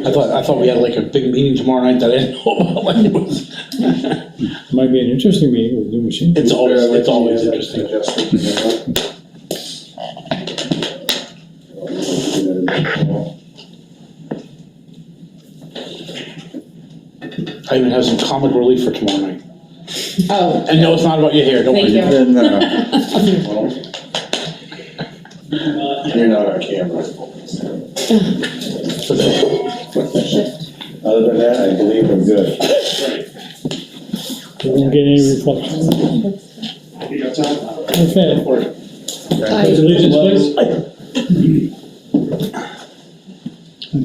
I thought we had like a big meeting tomorrow night that I didn't know about. Like it was. Might be an interesting meeting with new machine. It's always interesting. I even have some comic relief for tomorrow night. Oh. And no, it's not about your hair, don't worry. Thank you. You're not on camera. Other than that, I believe we're good. We didn't get any reflection. Okay. Pledge allegiance, please.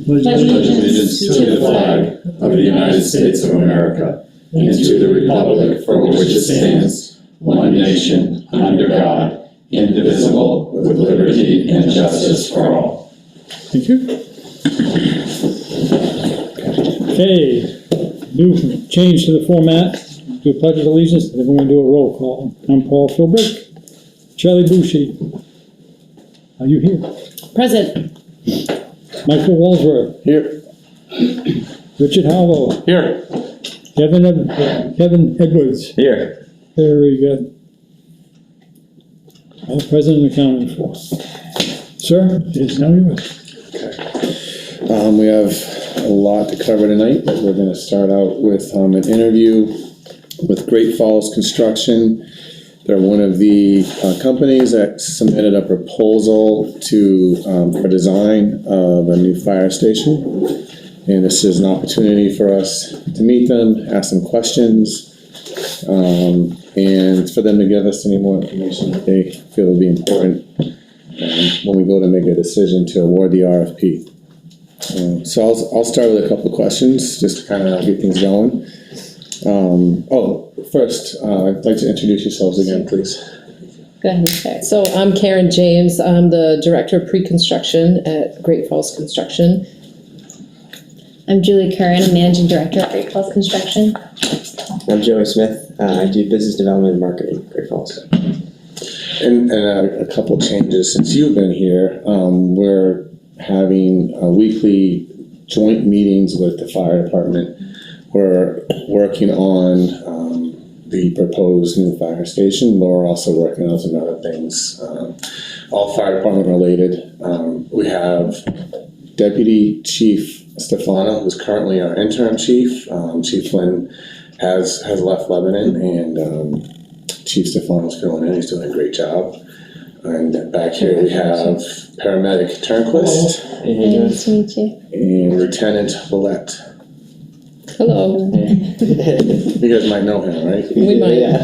Pledge allegiance to the flag of the United States of America and to the republic for which it stands, one nation, under God, indivisible, with liberty and justice for all. Thank you. Okay, new change to the format. Do a pledge of allegiance, then we're going to do a roll call. I'm Paul Philbrick. Charlie Boucher. Are you here? Present. Michael Walsworth. Here. Richard Howell. Here. Kevin Edwards. Here. Very good. All present and accounted for. Sir, it is now yours. We have a lot to cover tonight, but we're going to start out with an interview with Great Falls Construction. They're one of the companies that submitted a proposal for design of a new fire station. And this is an opportunity for us to meet them, ask them questions, and for them to give us any more information that they feel will be important when we go to make a decision to award the RFP. So I'll start with a couple of questions just to kind of get things going. First, I'd like to introduce yourselves again, please. Go ahead. Okay. So I'm Karen James. I'm the Director of Pre-Construction at Great Falls Construction. I'm Julie Curran, Managing Director at Great Falls Construction. I'm Joey Smith. I do business development and marketing at Great Falls. And a couple of changes since you've been here. We're having weekly joint meetings with the fire department. We're working on the proposed new fire station. We're also working on some other things, all fire department related. We have Deputy Chief Stefano, who's currently our interim chief. Chief Flynn has left Lebanon, and Chief Stefano's filling in. He's doing a great job. And back here we have Paramedic Turnquist. Nice to meet you. And Lieutenant Willette. Hello. You guys might know him, right? We might, yeah.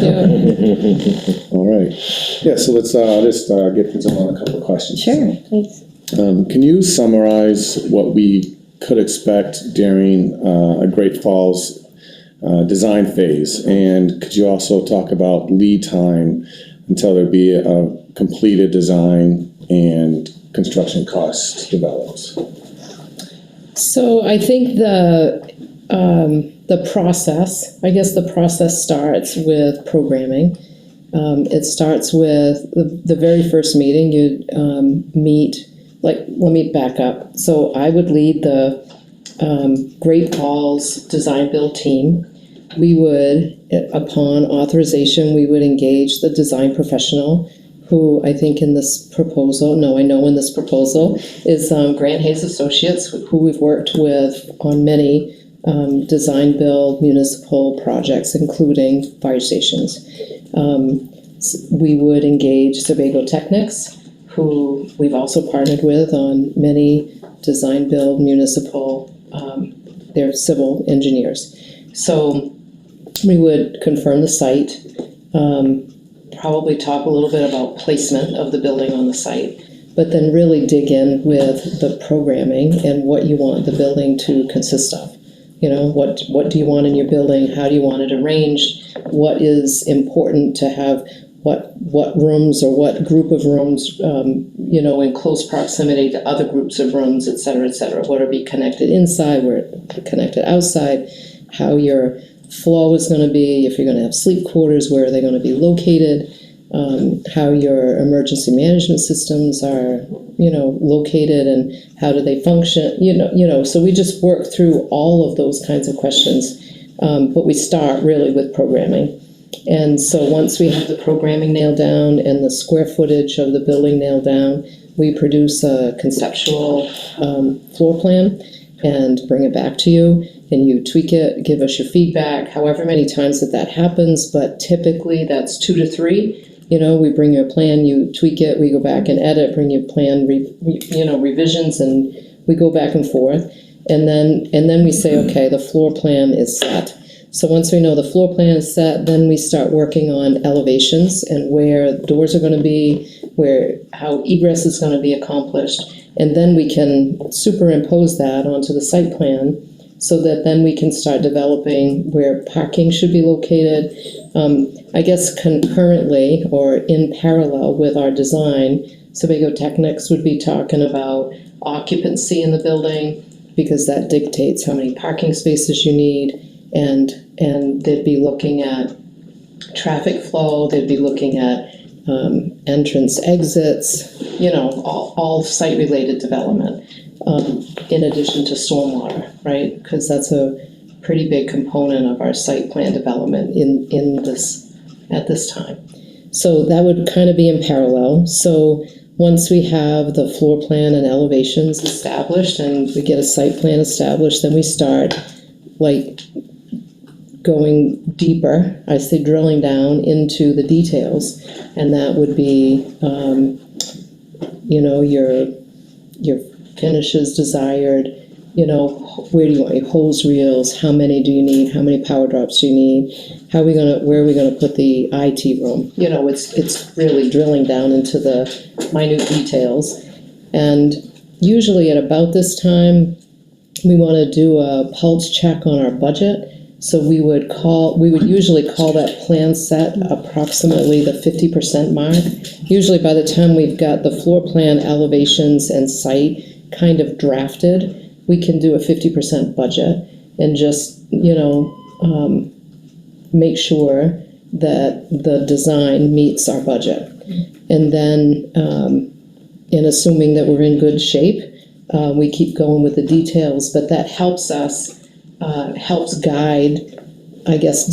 All right. Yeah, so let's just get things on a couple of questions. Sure, please. Can you summarize what we could expect during a Great Falls design phase? And could you also talk about lead time until there be a completed design and construction costs developed? So I think the process starts with programming. It starts with the very first meeting. You let me back up. So I would lead the Great Falls design build team. We would, upon authorization, we would engage the design professional, who I think in this proposal, is Grant Hayes Associates, who we've worked with on many design build municipal projects, including fire stations. We would engage Sebago Technics, who we've also partnered with on many design build municipal, they're civil engineers. So we would confirm the site, probably talk a little bit about placement of the building on the site, but then really dig in with the programming and what you want the building to consist of. You know, what do you want in your building? How do you want it arranged? What is important to have? What rooms or what group of rooms, in close proximity to other groups of rooms, et cetera, et cetera. What are be connected inside? Where connected outside? How your flow is going to be? If you're going to have sleep quarters, where are they going to be located? how your emergency management systems are, located and how do they function, so we just work through all of those kinds of questions. But we start really with programming. And so once we have the programming nailed down and the square footage of the building nailed down, we produce a conceptual floor plan and bring it back to you, and you tweak it, give us your feedback, however many times that happens, but typically that's 2 to 3. We bring you a plan, you tweak it, we go back and edit, bring you a plan, revisions, and we go back and forth. And then we say, okay, the floor plan is set. So once we know the floor plan is set, then we start working on elevations and where doors are going to be, how egress is going to be accomplished. And then we can superimpose that onto the site plan so that then we can start developing where parking should be located. I guess concurrently or in parallel with our design, Sebago Technics would be talking about occupancy in the building, because that dictates how many parking spaces you need, and they'd be looking at traffic flow, they'd be looking at entrance, exits, all site-related development, in addition to stormwater, right? Because that's a pretty big component of our site plan development at this time. So that would kind of be in parallel. So once we have the floor plan and elevations established and we get a site plan established, then we start going deeper. I say drilling down into the details, and that would be, your finishes desired. Where do you want your hose reels? How many do you need? How many power drops do you need? Where are we gonna put the IT room? It's really drilling down into the minute details. And usually at about this time, we want to do a pulse check on our budget. So we would usually call that plan set approximately the 50% mark. Usually by the time we've got the floor plan, elevations, and site kind of drafted, we can do a 50% budget and just, make sure that the design meets our budget. And then, in assuming that we're in good shape, we keep going with the details, but that helps us, helps guide, I guess,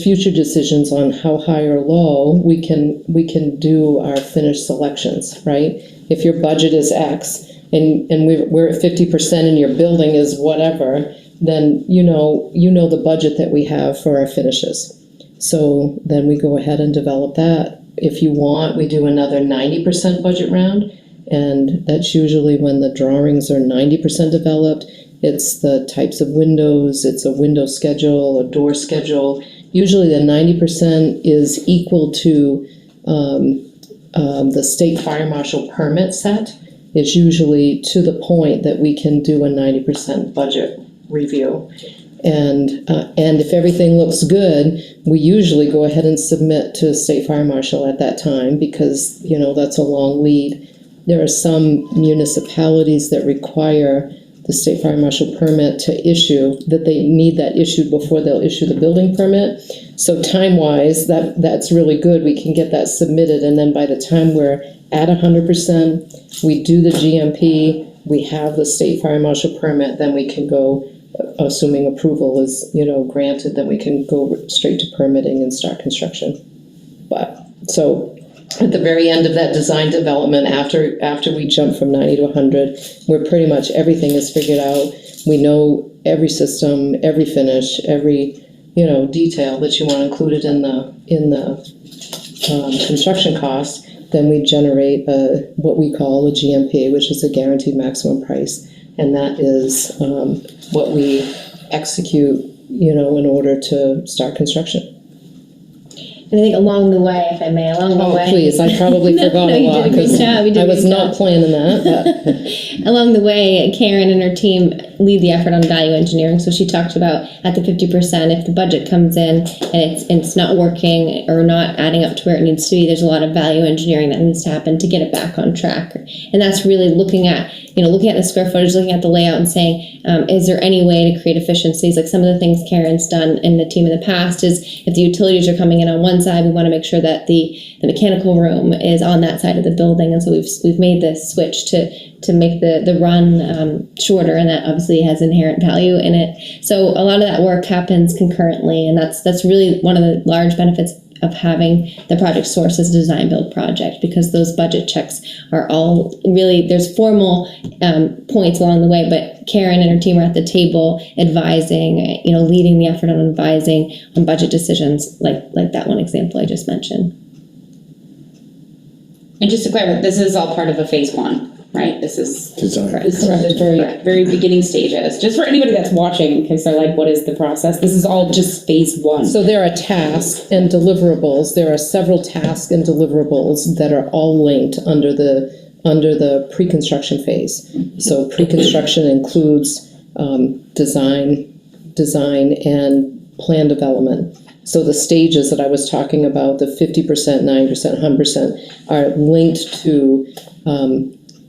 future decisions on how high or low we can do our finished selections, right? If your budget is X and we're at 50% and your building is whatever, then you know the budget that we have for our finishes. So then we go ahead and develop that. If you want, we do another 90% budget round, and that's usually when the drawings are 90% developed. It's the types of windows, it's a window schedule, a door schedule. Usually the 90% is equal to the state fire marshal permit set. It's usually to the point that we can do a 90% budget review. And if everything looks good, we usually go ahead and submit to state fire marshal at that time, because that's a long lead. There are some municipalities that require the state fire marshal permit to issue, that they need that issued before they'll issue the building permit. So time-wise, that's really good. We can get that submitted, and then by the time we're at 100%, we do the GMP, we have the state fire marshal permit, then we can go, assuming approval is granted, then we can go straight to permitting and start construction. But so at the very end of that design development, after we jump from 90 to 100, where pretty much everything is figured out, we know every system, every finish, every detail that you want included in the construction cost, then we generate what we call a GMP, which is a guaranteed maximum price, and that is what we execute, in order to start construction. And I think along the way, if I may, Oh, please, I probably forgot a lot, because I was not planning that. But. Along the way, Karen and her team lead the effort on value engineering. So she talked about at the 50%, if the budget comes in and it's not working or not adding up to where it needs to be, there's a lot of value engineering that needs to happen to get it back on track. And that's really looking at looking at the square footage, looking at the layout and saying, is there any way to create efficiencies? Like some of the things Karen's done in the team in the past is if the utilities are coming in on one side, we want to make sure that the mechanical room is on that side of the building. And so we've made this switch to make the run shorter, and that obviously has inherent value in it. So a lot of that work happens concurrently, and that's really one of the large benefits of having the project source as a design build project, because those budget checks are all really, there's formal points along the way, but Karen and her team are at the table advising, leading the effort on advising on budget decisions like that one example I just mentioned. And just to clarify, this is all part of a phase one, right? This is Design. This is the very, very beginning stages. Just for anybody that's watching, because they're like, what is the process? This is all just phase one. So there are tasks and deliverables. There are several tasks and deliverables that are all linked under the pre-construction phase. So pre-construction includes design and plan development. So the stages that I was talking about, the 50%, 90%, 100%, are linked to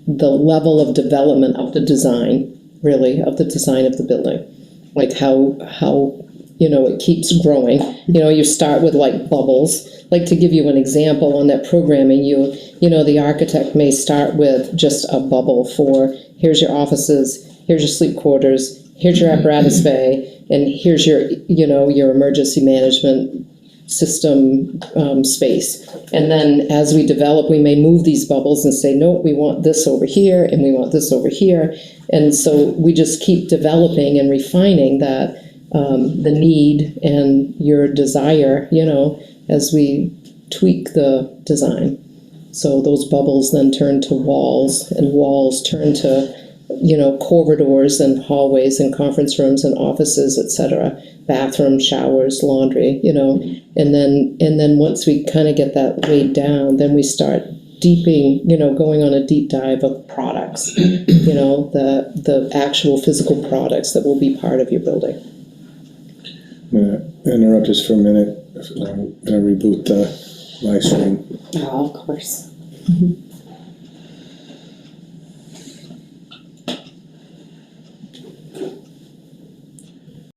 the level of development of the design, really, of the design of the building. Like how it keeps growing. You start with like bubbles. Like to give you an example on that programming, the architect may start with just a bubble for here's your offices, here's your sleep quarters, here's your apparatus bay, and here's your emergency management system space. And then as we develop, we may move these bubbles and say, no, we want this over here and we want this over here. And so we just keep developing and refining that, the need and your desire, as we tweak the design. So those bubbles then turn to walls, and walls turn to corridors and hallways and conference rooms and offices, etc., bathrooms, showers, laundry, and then once we kind of get that laid down, then we start going on a deep dive of products, the actual physical products that will be part of your building. I'm gonna interrupt just for a minute. I'm gonna reboot the live stream. Oh, of course.